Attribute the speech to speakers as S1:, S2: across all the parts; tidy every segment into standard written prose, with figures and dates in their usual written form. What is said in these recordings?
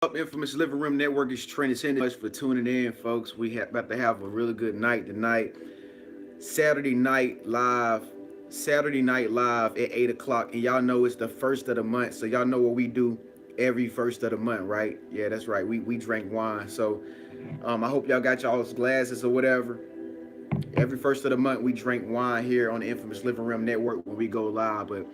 S1: Up, Infamous Living Room Network is trending. Thank you so much for tuning in, folks. About to have a really good night tonight. Saturday night live. Saturday night live at 8 o'clock, and y'all know it's the first of the month, so y'all know what we do every first of the month, right? Yeah, that's right. We drink wine, so I hope y'all got y'all's glasses or whatever. Every first of the month, we drink wine here on the Infamous Living Room Network when we go live. But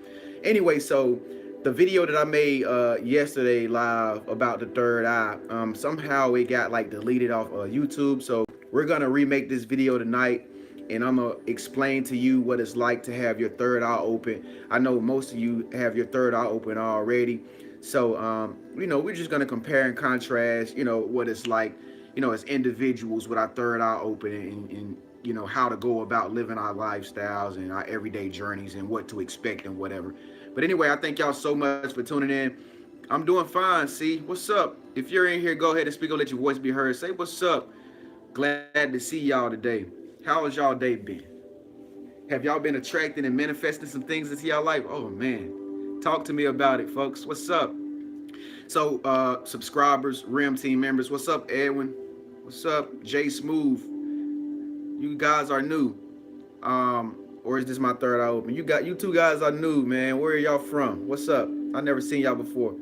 S1: anyway, so the video that I made yesterday live about the third eye, somehow it got like deleted off YouTube. So we're gonna remake this video tonight, and I'm gonna explain to you what it's like to have your third eye open. I know most of you have your third eye open already, so we're just gonna compare and contrast, what it's like, as individuals with our third eye open, and how to go about living our lifestyles and our everyday journeys and what to expect and whatever. But anyway, I thank y'all so much for tuning in. I'm doing fine. See, what's up? If you're in here, go ahead and speak. I'll let your voice be heard. Say what's up. Glad to see y'all today. How has y'all day been? Have y'all been attracting and manifesting some things into y'all life? Oh man, talk to me about it, folks. What's up? So, subscribers, Rim team members, what's up, Edwin? What's up, Jay Smooth? You guys are new. Or is this my third eye open? You two guys are new, man. Where are y'all from? What's up? I never seen y'all before.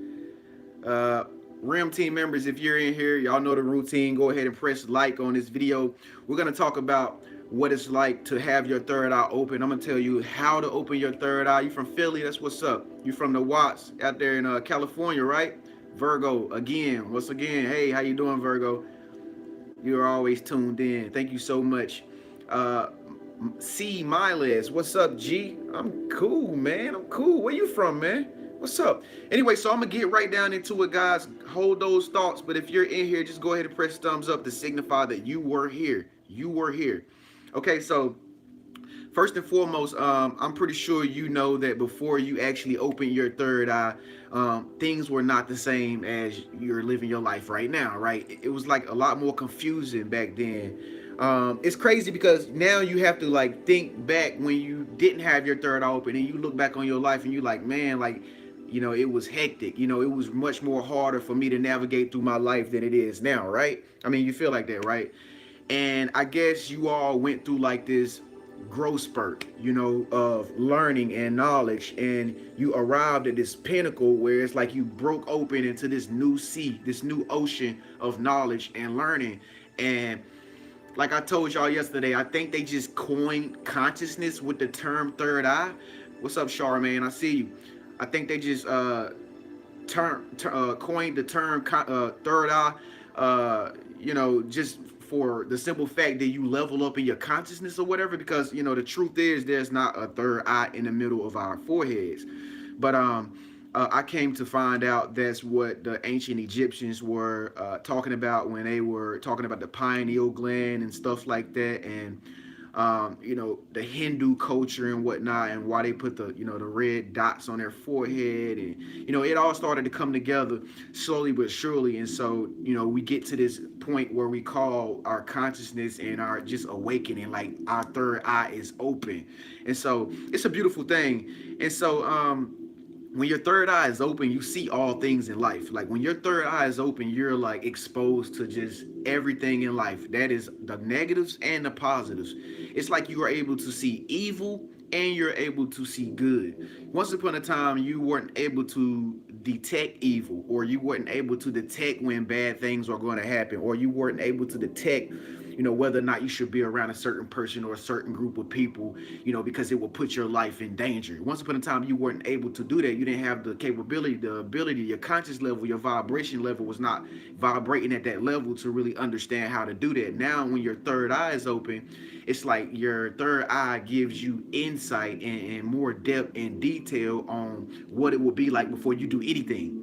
S1: Rim team members, if you're in here, y'all know the routine. Go ahead and press like on this video. We're gonna talk about what it's like to have your third eye open. I'm gonna tell you how to open your third eye. You from Philly? That's what's up. You from the Watts out there in California, right? Virgo again. Once again, hey, how you doing, Virgo? You are always tuned in. Thank you so much. C Miles, what's up, G? I'm cool, man. I'm cool. Where you from, man? What's up? Anyway, so I'm gonna get right down into it, guys. Hold those thoughts. But if you're in here, just go ahead and press thumbs up to signify that you were here. You were here. Okay, so first and foremost, I'm pretty sure you know that before you actually open your third eye, things were not the same as you're living your life right now, right? It was like a lot more confusing back then. It's crazy because now you have to like think back when you didn't have your third eye open, and you look back on your life and you like, man, like, it was hectic. It was much more harder for me to navigate through my life than it is now, right? I mean, you feel like that, right? And I guess you all went through like this growth spurt, of learning and knowledge, and you arrived at this pinnacle where it's like you broke open into this new sea, this new ocean of knowledge and learning. And like I told y'all yesterday, I think they just coined consciousness with the term third eye. What's up, Charmaine? I see you. I think they just coined the term third eye, just for the simple fact that you level up in your consciousness or whatever, because the truth is there's not a third eye in the middle of our foreheads. But I came to find out that's what the ancient Egyptians were talking about when they were talking about the pineal gland and stuff like that, and the Hindu culture and whatnot, and why they put the the red dots on their forehead, and it all started to come together slowly but surely. And so we get to this point where we call our consciousness and our just awakening, like our third eye is open. And so it's a beautiful thing. And so when your third eye is open, you see all things in life. Like when your third eye is open, you're like exposed to just everything in life. That is the negatives and the positives. It's like you are able to see evil and you're able to see good. Once upon a time, you weren't able to detect evil, or you weren't able to detect when bad things are going to happen, or you weren't able to detect whether or not you should be around a certain person or a certain group of people, because it will put your life in danger. Once upon a time, you weren't able to do that. You didn't have the capability, the ability, your conscious level, your vibration level was not vibrating at that level to really understand how to do that. Now, when your third eye is open, it's like your third eye gives you insight and more depth and detail on what it will be like before you do anything.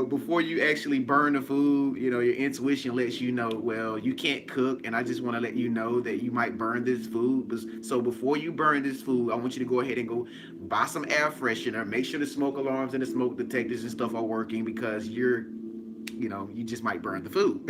S1: Before you actually burn the food, your intuition lets you know, well, you can't cook, and I just want to let you know that you might burn this food. So before you burn this food, I want you to go ahead and go buy some air freshener, make sure the smoke alarms and the smoke detectors and stuff are working, because you just might burn the food.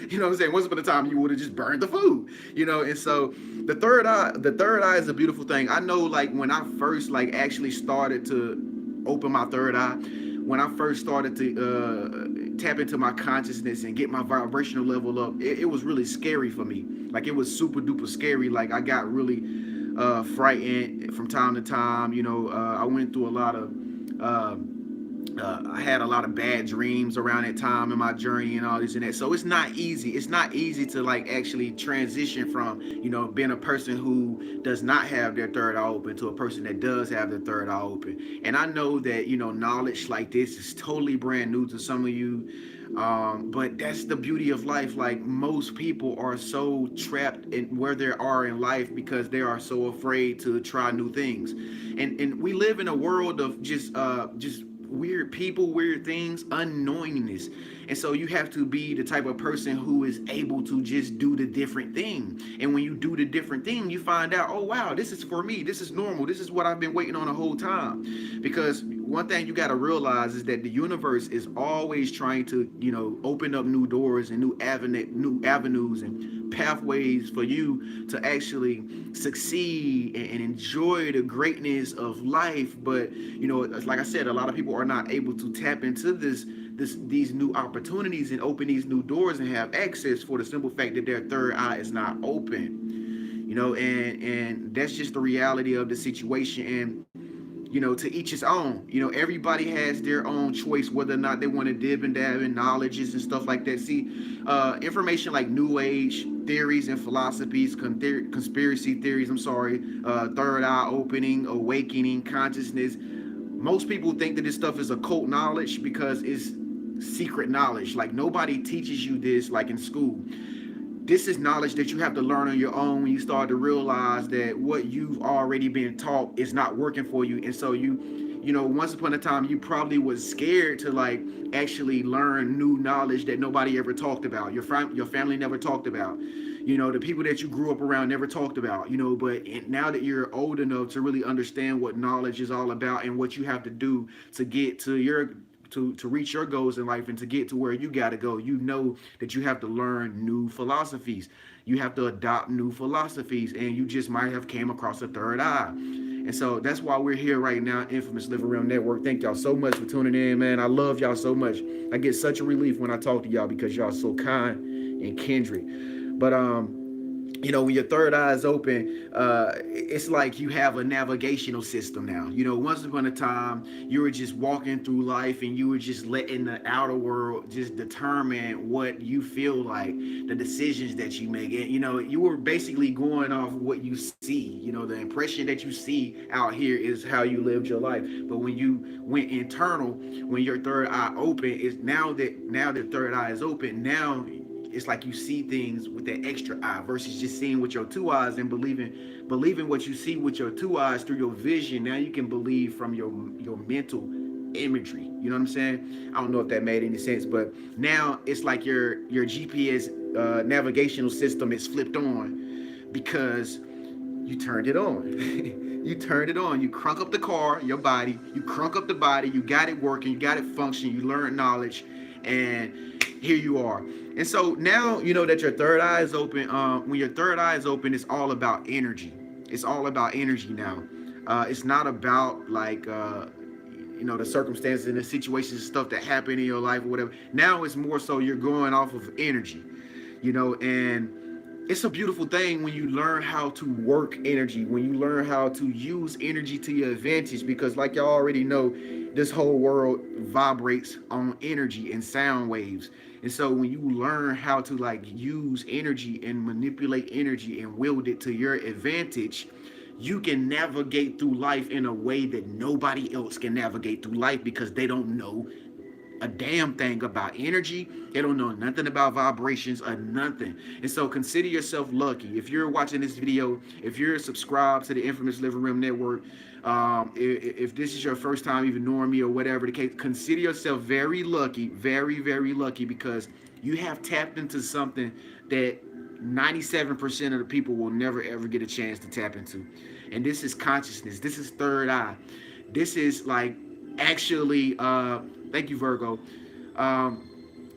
S1: You know what I'm saying? Once upon a time, you would have just burned the food, and so the third eye is a beautiful thing. I know, like, when I first, actually started to open my third eye, when I first started to tap into my consciousness and get my vibrational level up, it was really scary for me. Like, it was super duper scary. Like, I got really frightened from time to time. I went through a lot of uh, I had a lot of bad dreams around that time in my journey and all this and that. So it's not easy. It's not easy to like actually transition from, being a person who does not have their third eye open to a person that does have their third eye open. And I know that, knowledge like this is totally brand new to some of you. But that's the beauty of life. Like, most people are so trapped in where they are in life because they are so afraid to try new things. And we live in a world of just weird people, weird things, unknowingness. And so you have to be the type of person who is able to just do the different thing. And when you do the different thing, you find out, oh wow, this is for me. This is normal. This is what I've been waiting on the whole time. Because one thing you got to realize is that the universe is always trying to, open up new doors and new avenues and pathways for you to actually succeed and enjoy the greatness of life. But like I said, a lot of people are not able to tap into these new opportunities and open these new doors and have access for the simple fact that their third eye is not open. And that's just the reality of the situation. And to each his own. Everybody has their own choice whether or not they want to dib and dab in knowledges and stuff like that. See, information like New Age theories and philosophies, conspiracy theories, third eye opening, awakening, consciousness. Most people think that this stuff is occult knowledge because it's secret knowledge. Like, nobody teaches you this like in school. This is knowledge that you have to learn on your own when you start to realize that what you've already been taught is not working for you. And so once upon a time, you probably was scared to like actually learn new knowledge that nobody ever talked about. Your family never talked about. The people that you grew up around never talked about. But now that you're old enough to really understand what knowledge is all about and what you have to do to get to to reach your goals in life and to get to where you got to go, that you have to learn new philosophies. You have to adopt new philosophies, and you just might have came across a third eye. And so that's why we're here right now, Infamous Living Realm Network. Thank y'all so much for tuning in, man. I love y'all so much. I get such a relief when I talk to y'all because y'all so kind and kindred. But when your third eye is open, it's like you have a navigational system now. Once upon a time, you were just walking through life and you were just letting the outer world just determine what you feel like, the decisions that you make. And, you were basically going off what you see. The impression that you see out here is how you lived your life. But when you went internal, when your third eye open, is now that third eye is open, now it's like you see things with that extra eye versus just seeing with your two eyes and believing what you see with your two eyes through your vision. Now you can believe from your mental imagery. You know what I'm saying? I don't know if that made any sense, but now it's like your GPS navigational system is flipped on because you turned it on. You turned it on. You crunk up the car, your body. You crunk up the body. You got it working. You got it functioning. You learned knowledge, and here you are. And so now that your third eye is open. When your third eye is open, it's all about energy. It's all about energy now. It's not about like the circumstances and the situations and stuff that happen in your life or whatever. Now it's more so you're going off of energy, and it's a beautiful thing when you learn how to work energy, when you learn how to use energy to your advantage, because like y'all already know, this whole world vibrates on energy and sound waves. And so when you learn how to like use energy and manipulate energy and wield it to your advantage, you can navigate through life in a way that nobody else can navigate through life because they don't know a damn thing about energy. They don't know nothing about vibrations or nothing. And so consider yourself lucky. If you're watching this video, if you're subscribed to the Infamous Living Room Network, if this is your first time even knowing me or whatever the case, consider yourself very lucky, very, very lucky, because you have tapped into something that 97% of the people will never ever get a chance to tap into. And this is consciousness. This is third eye. This is like actually thank you, Virgo.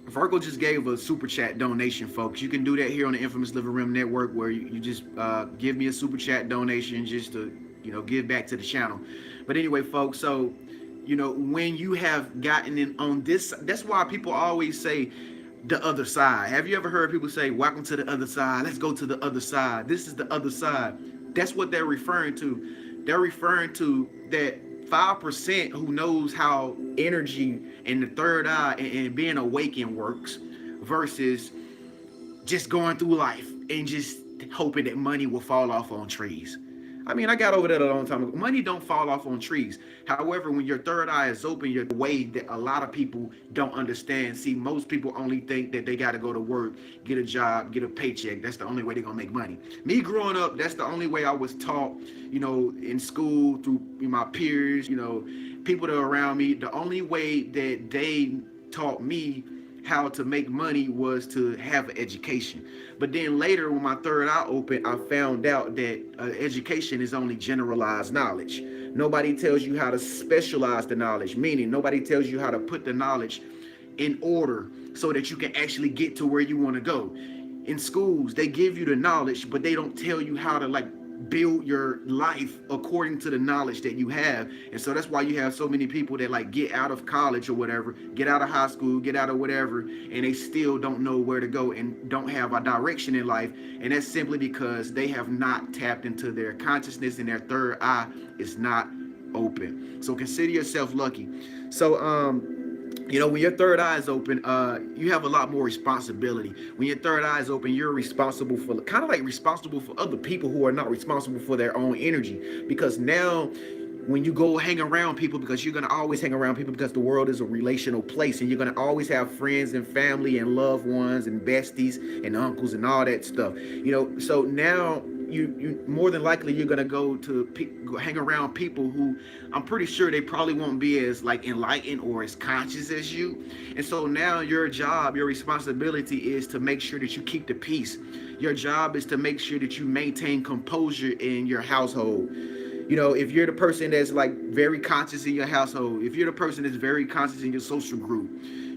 S1: Virgo just gave a super chat donation, folks. You can do that here on the Infamous Living Room Network, where you just give me a super chat donation just to give back to the channel. But anyway, folks, so when you have gotten in on this, that's why people always say the other side. Have you ever heard people say, welcome to the other side? Let's go to the other side. This is the other side. That's what they're referring to. They're referring to that 5% who knows how energy and the third eye and being awakened works versus just going through life and just hoping that money will fall off on trees. I mean, I got over that a long time ago. Money don't fall off on trees. However, when your third eye is open, you're the way that a lot of people don't understand. See, most people only think that they got to go to work, get a job, get a paycheck. That's the only way they're going to make money. Me growing up, that's the only way I was taught, in school, through my peers, people that are around me. The only way that they taught me how to make money was to have an education. But then later, when my third eye opened, I found out that education is only generalized knowledge. Nobody tells you how to specialize the knowledge, meaning nobody tells you how to put the knowledge in order so that you can actually get to where you want to go. In schools, they give you the knowledge, but they don't tell you how to build your life according to the knowledge that you have. And so that's why you have so many people that get out of college or whatever, get out of high school, get out of whatever, and they still don't know where to go and don't have a direction in life. And that's simply because they have not tapped into their consciousness, and their third eye is not open. So consider yourself lucky. So when your third eye is open, you have a lot more responsibility. When your third eye is open, you're responsible for responsible for other people who are not responsible for their own energy. Because now when you go hang around people, because you're going to always hang around people, because the world is a relational place, and you're going to always have friends and family and loved ones and besties and uncles and all that stuff. So now you more than likely you're going to go hang around people who I'm pretty sure they probably won't be as enlightened or as conscious as you. And so now your job, your responsibility is to make sure that you keep the peace. Your job is to make sure that you maintain composure in your household. If you're the person that's very conscious in your household, if you're the person that's very conscious in your social group,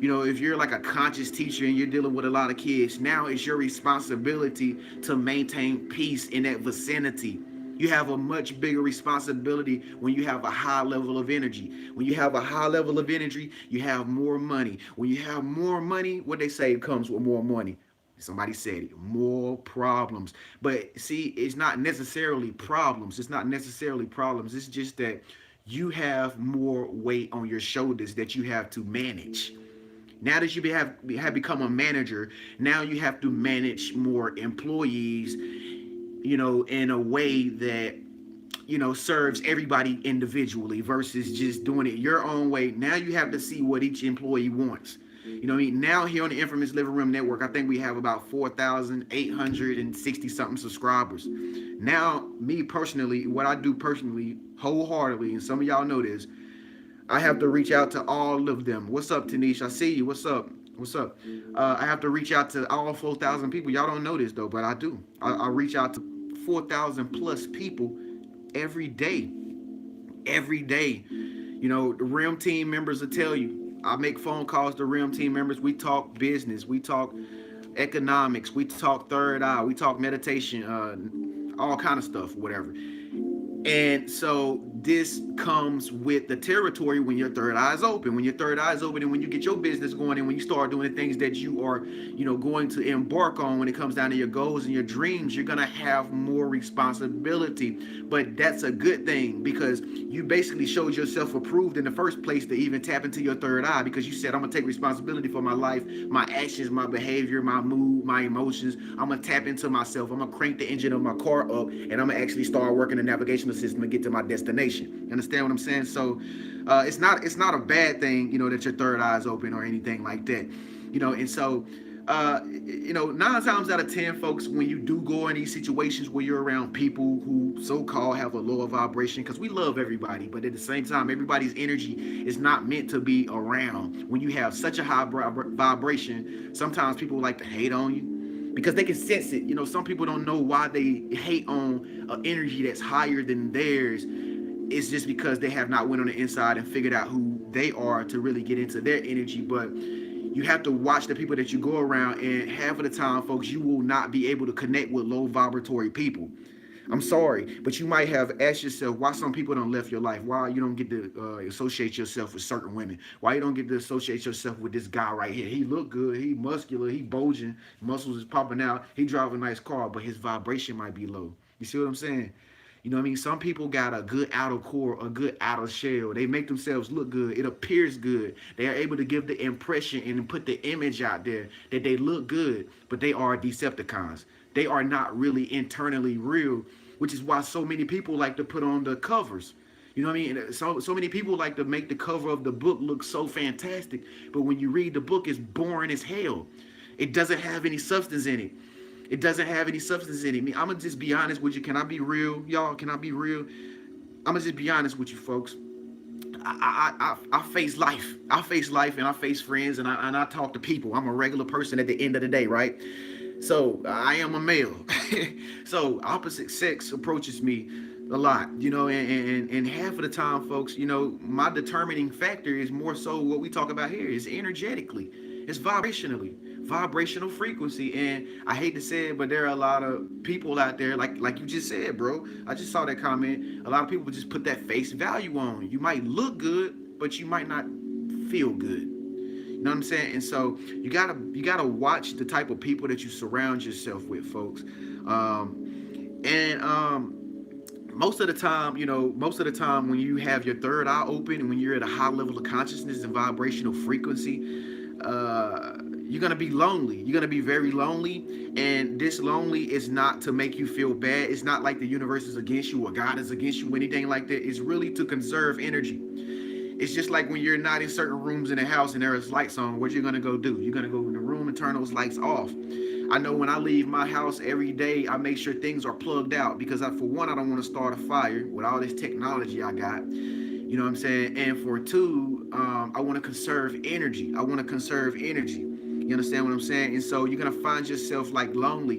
S1: if you're a conscious teacher and you're dealing with a lot of kids, now it's your responsibility to maintain peace in that vicinity. You have a much bigger responsibility when you have a high level of energy. When you have a high level of energy, you have more money. When you have more money, what they say comes with more money. Somebody said it, more problems. But see, it's not necessarily problems. It's just that you have more weight on your shoulders that you have to manage. Now that you have become a manager, now you have to manage more employees, in a way that, serves everybody individually versus just doing it your own way. Now you have to see what each employee wants. Now here on the Infamous Living Room Network, I think we have about 4,860 something subscribers. Now, me personally, what I do personally, wholeheartedly, and some of y'all know this, I have to reach out to all of them. What's up, Tanisha? I see you. What's up? I have to reach out to all 4,000 people. Y'all don't know this though, but I do. I reach out to 4,000 plus people every day. The RIM team members will tell you. I make phone calls to RIM team members. We talk business. We talk economics. We talk third eye. We talk meditation, all kind of stuff, whatever. And so this comes with the territory when your third eye is open. When your third eye is open and when you get your business going and when you start doing the things that you are, going to embark on when it comes down to your goals and your dreams, you're going to have more responsibility. But that's a good thing because you basically showed yourself approved in the first place to even tap into your third eye because you said, I'm going to take responsibility for my life, my actions, my behavior, my mood, my emotions. I'm going to tap into myself. I'm going to crank the engine of my car up and I'm going to actually start working the navigational system and get to my destination. You understand what I'm saying? So it's not a bad thing, that your third eye is open or anything like that, and so 9 times out of 10, folks, when you do go in these situations where you're around people who so-called have a lower vibration, because we love everybody, but at the same time, everybody's energy is not meant to be around. When you have such a high vibration, sometimes people like to hate on you because they can sense it. Some people don't know why they hate on an energy that's higher than theirs. It's just because they have not went on the inside and figured out who they are to really get into their energy. But you have to watch the people that you go around, and half of the time, folks, you will not be able to connect with low vibratory people. I'm sorry, but you might have asked yourself why some people don't left your life. Why you don't get to associate yourself with certain women. Why you don't get to associate yourself with this guy right here. He look good. He muscular. He bulging. Muscles is popping out. He drive a nice car, but his vibration might be low. You see what I'm saying? You know what I mean? Some people got a good outer core, a good outer shell. They make themselves look good. It appears good. They are able to give the impression and put the image out there that they look good, but they are Decepticons. They are not really internally real, which is why so many people like to put on the covers. You know what I mean? So many people like to make the cover of the book look so fantastic, but when you read the book, it's boring as hell. It doesn't have any substance in it. It doesn't have any substance in it. I'm going to just be honest with you. Can I be real? Y'all, can I be real? I'm going to just be honest with you, folks. I face life. I face life and I face friends and I talk to people. I'm a regular person at the end of the day, right? So I am a male. So opposite sex approaches me a lot, you know, and half of the time, folks, you know, my determining factor is more so what we talk about here is energetically. It's vibrational frequency. And I hate to say it, but there are a lot of people out there, like you just said, bro. I just saw that comment. A lot of people just put that face value on. You might look good, but you might not feel good. You know what I'm saying? And so you gotta watch the type of people that you surround yourself with, folks. Most of the time, you know, when you have your third eye open and when you're at a high level of consciousness and vibrational frequency, you're going to be lonely. You're going to be very lonely. And this lonely is not to make you feel bad. It's not like the universe is against you or God is against you or anything like that. It's really to conserve energy. It's just like when you're not in certain rooms in the house and there is lights on, what you're going to go do? You're going to go in the room and turn those lights off. I know when I leave my house every day, I make sure things are plugged out because for one, I don't want to start a fire with all this technology I got. You know what I'm saying? And for two, I want to conserve energy. You understand what I'm saying? And so you're going to find yourself like lonely.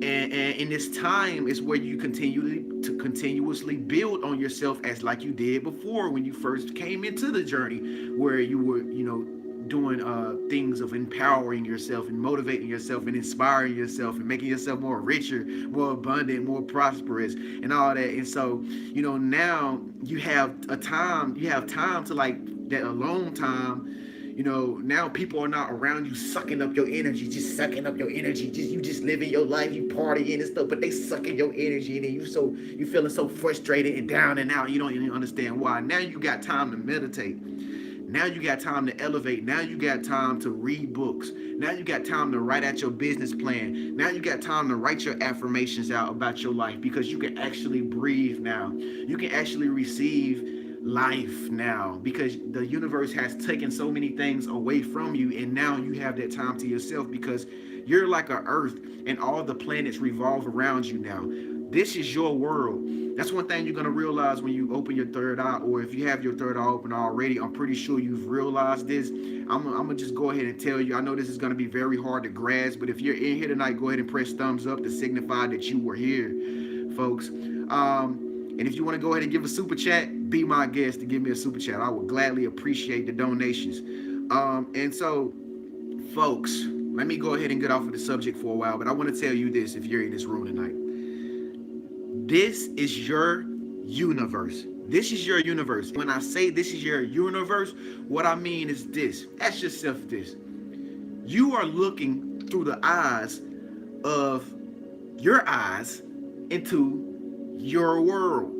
S1: And in this time is where you continuously build on yourself as like you did before when you first came into the journey, where you were, you know, doing things of empowering yourself and motivating yourself and inspiring yourself and making yourself more richer, more abundant, more prosperous and all that. And so, you know, now you have time to like that alone time. You know, now people are not around you sucking up your energy, just you just living your life, you partying and stuff, but they sucking your energy and then you feeling so frustrated and down and out. You don't even understand why. Now you got time to meditate. Now you got time to elevate. Now you got time to read books. Now you got time to write out your business plan. Now you got time to write your affirmations out about your life because you can actually breathe now. You can actually receive life now because the universe has taken so many things away from you, and now you have that time to yourself because you're like a earth and all the planets revolve around you now. This is your world. That's one thing you're going to realize when you open your third eye, or if you have your third eye open already. I'm pretty sure you've realized this. I'm going to just go ahead and tell you. I know this is going to be very hard to grasp, but if you're in here tonight, go ahead and press thumbs up to signify that you were here, folks. And if you want to go ahead and give a super chat, be my guest to give me a super chat. I would gladly appreciate the donations. And so, folks, let me go ahead and get off of the subject for a while, but I want to tell you this if you're in this room tonight. This is your universe. This is your universe. When I say this is your universe, what I mean is this. Ask yourself this. You are looking through the eyes of your eyes into your world.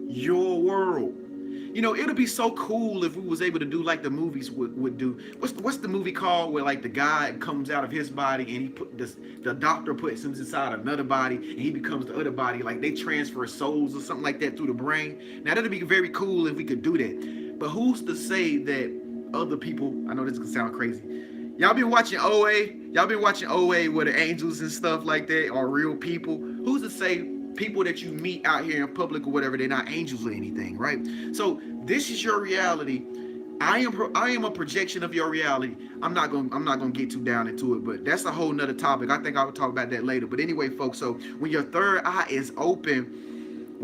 S1: You know, it'll be so cool if we was able to do like the movies would do. What's the movie called where like the guy comes out of his body and he put the doctor puts him inside another body and he becomes the other body, like they transfer souls or something like that through the brain. Now that'd be very cool if we could do that. But who's to say that other people, I know this can sound crazy. Y'all been watching OA? Y'all been watching OA where the angels and stuff like that are real people? Who's to say people that you meet out here in public or whatever, they're not angels or anything, right? So this is your reality. I am a projection of your reality. I'm not gonna get too down into it, but that's a whole nother topic. I think I will talk about that later. But anyway, folks, so when your third eye is open,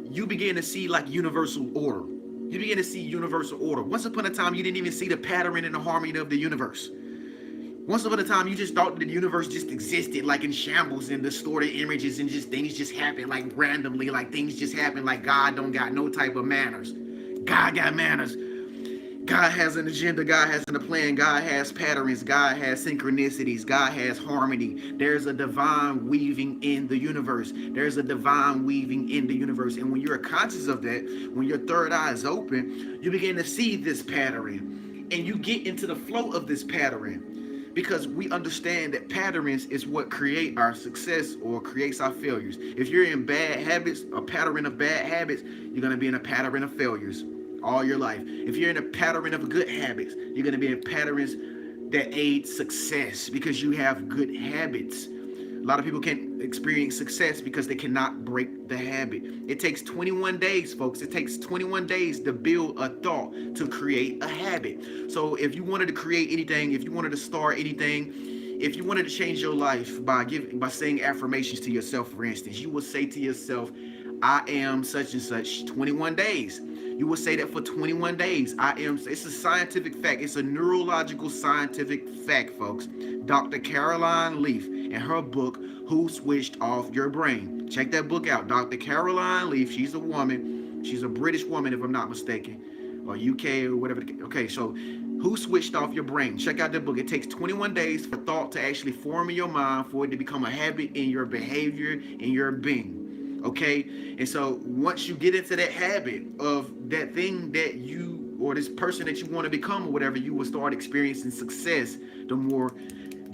S1: you begin to see like universal order. You begin to see universal order. Once upon a time, you didn't even see the pattern and the harmony of the universe. Once upon a time, you just thought that the universe just existed like in shambles and distorted images and just things just happen like randomly, like things just happen like God don't got no type of manners. God got manners. God has an agenda. God has a plan. God has patterns. God has synchronicities. God has harmony. There's a divine weaving in the universe. There's a divine weaving in the universe. And when you're conscious of that, when your third eye is open, you begin to see this pattern. And you get into the flow of this pattern. Because we understand that patterns is what create our success or creates our failures. If you're in bad habits, a pattern of bad habits, you're going to be in a pattern of failures all your life. If you're in a pattern of good habits, you're going to be in patterns that aid success because you have good habits. A lot of people can't experience success because they cannot break the habit. It takes 21 days, folks. It takes 21 days to build a thought to create a habit. So if you wanted to create anything, if you wanted to start anything, if you wanted to change your life by saying affirmations to yourself, for instance, you will say to yourself, I am such and such, 21 days. You will say that for 21 days. It's a scientific fact. It's a neurological scientific fact, folks. Dr. Caroline Leaf in her book, Who Switched Off Your Brain. Check that book out. Dr. Caroline Leaf, she's a woman. She's a British woman, if I'm not mistaken, or UK or whatever. Okay, so Who Switched Off Your Brain. Check out that book. It takes 21 days for thought to actually form in your mind, for it to become a habit in your behavior, in your being. Okay, and so once you get into that habit of that thing that you, or this person that you want to become or whatever, you will start experiencing success the more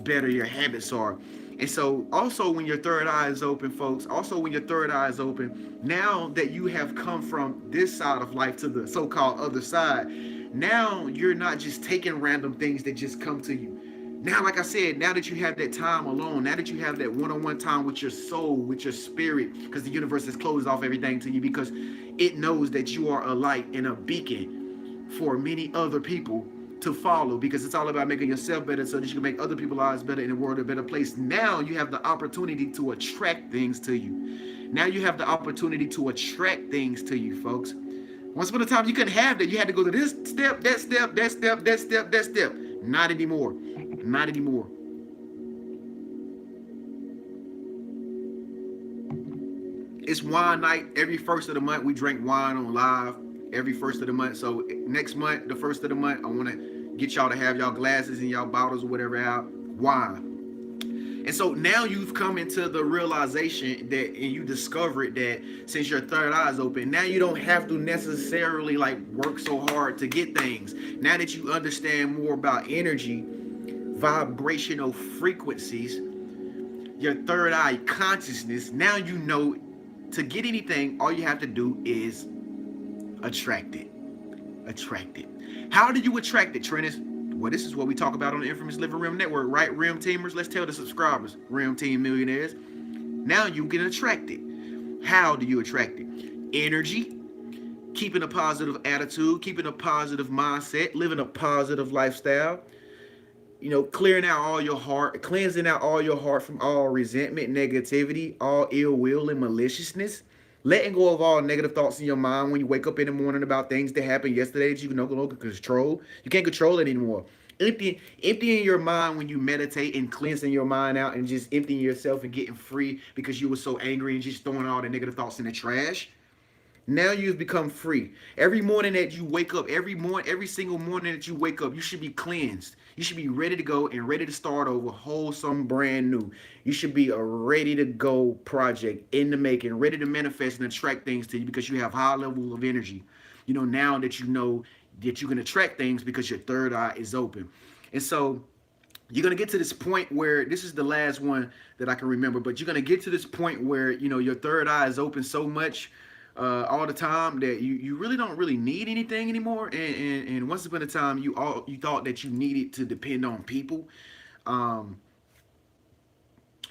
S1: better your habits are. And so also when your third eye is open, folks, now that you have come from this side of life to the so-called other side, now you're not just taking random things that just come to you. Now, like I said, now that you have that time alone, now that you have that one-on-one time with your soul, with your spirit, because the universe has closed off everything to you because it knows that you are a light and a beacon for many other people to follow, because it's all about making yourself better so that you can make other people's lives better and the world a better place. Now you have the opportunity to attract things to you. Now you have the opportunity to attract things to you, folks. Once upon a time, you couldn't have that. You had to go to this step, that step, that step, that step, that step. Not anymore. Not anymore. It's wine night. Every first of the month, we drink wine on live. Every first of the month. So next month, the first of the month, I want to get y'all to have y'all glasses and y'all bottles or whatever out. Wine. And so now you've come into the realization that, and you discover it, that since your third eye is open, now you don't have to necessarily like work so hard to get things. Now that you understand more about energy, vibrational frequencies, your third eye consciousness, now you know to get anything, all you have to do is attract it. Attract it. How do you attract it, Trennis? Well, this is what we talk about on the Infamous Living Realm Network, right? Realm Teamers, let's tell the subscribers, Realm Team Millionaires. Now you can attract it. How do you attract it? Energy, keeping a positive attitude, keeping a positive mindset, living a positive lifestyle. You know, cleansing out all your heart from all resentment, negativity, all ill will and maliciousness. Letting go of all negative thoughts in your mind when you wake up in the morning about things that happened yesterday that you can no longer control. You can't control it anymore. Emptying your mind when you meditate and cleansing your mind out and just emptying yourself and getting free because you were so angry and just throwing all the negative thoughts in the trash. Now you've become free. Every morning that you wake up, every single morning that you wake up, you should be cleansed. You should be ready to go and ready to start over, wholesome, brand new. You should be a ready to go project in the making, ready to manifest and attract things to you because you have high levels of energy. You know, now that you know that you can attract things because your third eye is open. And so you're going to get to this point where, this is the last one that I can remember, but you're going to get to this point where, you know, your third eye is open so much all the time that you really don't really need anything anymore. And once upon a time, you thought that you needed to depend on people.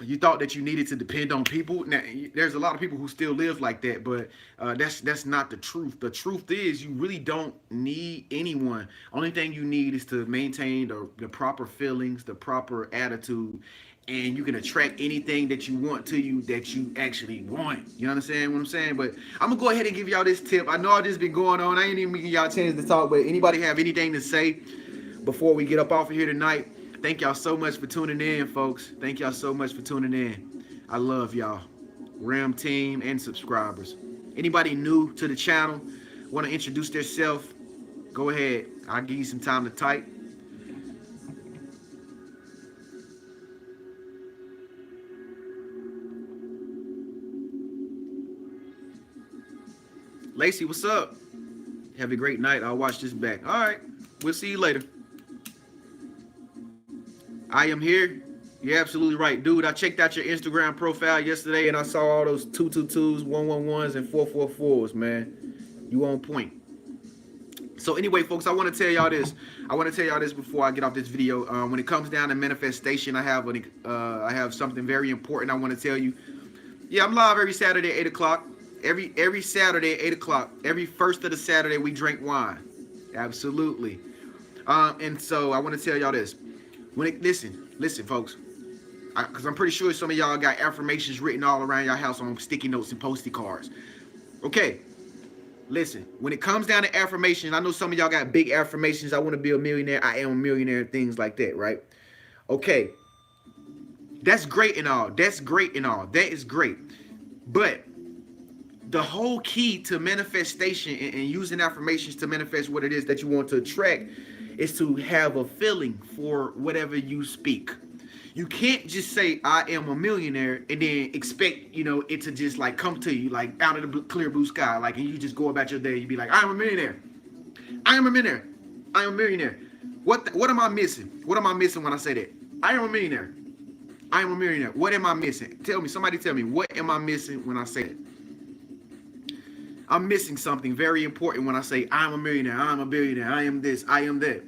S1: You thought that you needed to depend on people. Now, there's a lot of people who still live like that, but that's not the truth. The truth is you really don't need anyone. Only thing you need is to maintain the proper feelings, the proper attitude, and you can attract anything that you want to you that you actually want. You understand what I'm saying? But I'm going to go ahead and give y'all this tip. I know I've just been going on. I ain't even giving y'all a chance to talk, but anybody have anything to say before we get up off of here tonight? Thank y'all so much for tuning in, folks. Thank y'all so much for tuning in. I love y'all, Ram team and subscribers. Anybody new to the channel, want to introduce themselves, go ahead. I'll give you some time to type. Lacey, what's up? Have a great night. I'll watch this back. All right. We'll see you later. I am here. You're absolutely right, dude. I checked out your Instagram profile yesterday and I saw all those 222s, 111s, and 444s, man. You on point. So anyway, folks, I want to tell y'all this. Before I get off this video. When it comes down to manifestation, I have something very important I want to tell you. Yeah, I'm live every Saturday at 8 o'clock. Every Saturday at 8 o'clock. Every first of the Saturday we drink wine. Absolutely. And so I want to tell y'all this. Listen, folks. Because I'm pretty sure some of y'all got affirmations written all around your house on sticky notes and postie cards. Okay. Listen, when it comes down to affirmations, I know some of y'all got big affirmations. I want to be a millionaire. I am a millionaire and things like that, right? Okay. That's great and all. That is great. But the whole key to manifestation and using affirmations to manifest what it is that you want to attract is to have a feeling for whatever you speak. You can't just say I am a millionaire and then expect, it to just like come to you like out of the clear blue sky, like, and you just go about your day. You be like, I'm a millionaire. I am a millionaire. I am a millionaire. What am I missing? What am I missing when I say that? I am a millionaire. I am a millionaire. What am I missing? Somebody tell me, what am I missing when I say that? I'm missing something very important when I say I'm a millionaire, I'm a billionaire, I am this, I am that.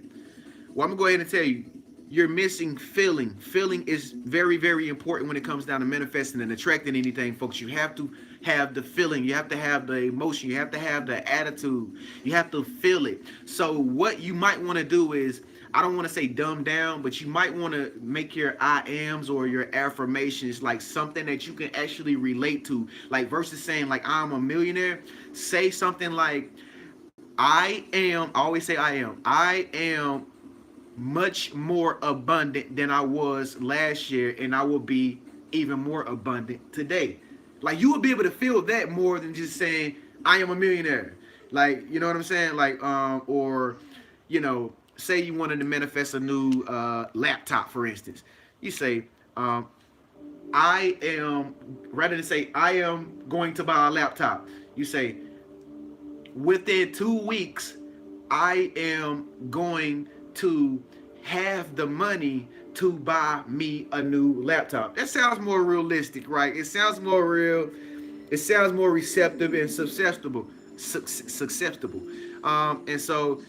S1: Well, I'm going to go ahead and tell you, you're missing feeling. Feeling is very, very important when it comes down to manifesting and attracting anything, folks. You have to have the feeling. You have to have the emotion. You have to have the attitude. You have to feel it. So what you might want to do is, I don't want to say dumb down, but you might want to make your I ams or your affirmations like something that you can actually relate to. Like versus saying like I'm a millionaire, say something like I always say I am much more abundant than I was last year, and I will be even more abundant today. Like you will be able to feel that more than just saying I am a millionaire. Like, you know what I'm saying? Like, or, say you wanted to manifest a new laptop, for instance. You say, rather than say, I am going to buy a laptop, you say, within 2 weeks, I am going to have the money to buy me a new laptop. That sounds more realistic, right? It sounds more real. It sounds more receptive and susceptible. And so,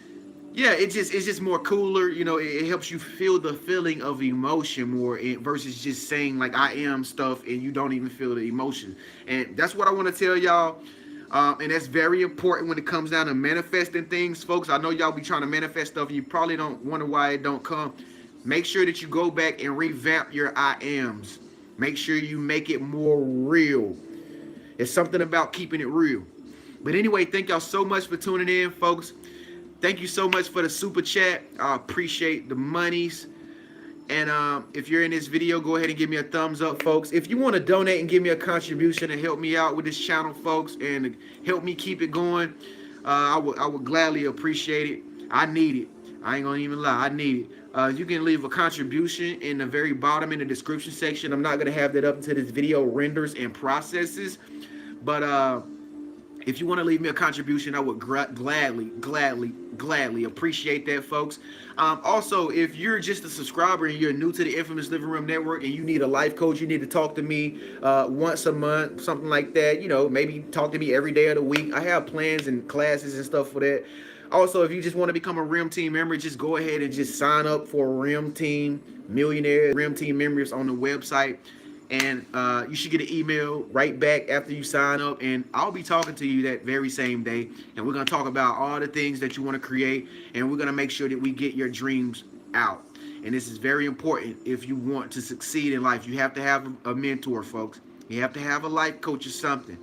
S1: yeah, it's just more cooler. It helps you feel the feeling of emotion more versus just saying like I am stuff and you don't even feel the emotion. And that's what I want to tell y'all. And that's very important when it comes down to manifesting things, folks. I know y'all be trying to manifest stuff and you probably don't wonder why it don't come. Make sure that you go back and revamp your I ams. Make sure you make it more real. It's something about keeping it real. But anyway, thank y'all so much for tuning in, folks. Thank you so much for the super chat. I appreciate the monies. And if you're in this video, go ahead and give me a thumbs up, folks. If you want to donate and give me a contribution and help me out with this channel, folks, and help me keep it going, I would gladly appreciate it. I need it. I ain't gonna even lie. I need it. You can leave a contribution in the very bottom in the description section. I'm not gonna have that up until this video renders and processes, but if you want to leave me a contribution, I would gladly appreciate that, folks. Also, if you're just a subscriber and you're new to the Infamous Living Room Network and you need a life coach, you need to talk to me once a month, something like that. Maybe talk to me every day of the week. I have plans and classes and stuff for that. Also, if you just want to become a RIM Team member, just go ahead and just sign up for RIM Team Millionaire, RIM Team members on the website. And you should get an email right back after you sign up, and I'll be talking to you that very same day, and we're going to talk about all the things that you want to create, and we're going to make sure that we get your dreams out. And this is very important. If you want to succeed in life, you have to have a mentor, folks. You have to have a life coach or something.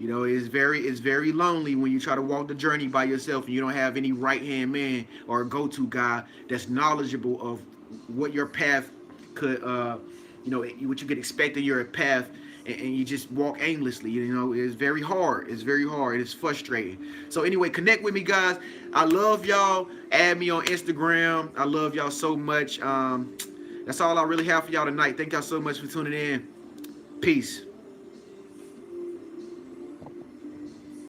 S1: It's very lonely when you try to walk the journey by yourself and you don't have any right-hand man or a go-to guy that's knowledgeable of what your path could, what you could expect in your path, and you just walk aimlessly. It's very hard. It's very hard. It's frustrating. So anyway, connect with me, guys. I love y'all. Add me on Instagram. I love y'all so much. That's all I really have for y'all tonight. Thank y'all so much for tuning in. Peace.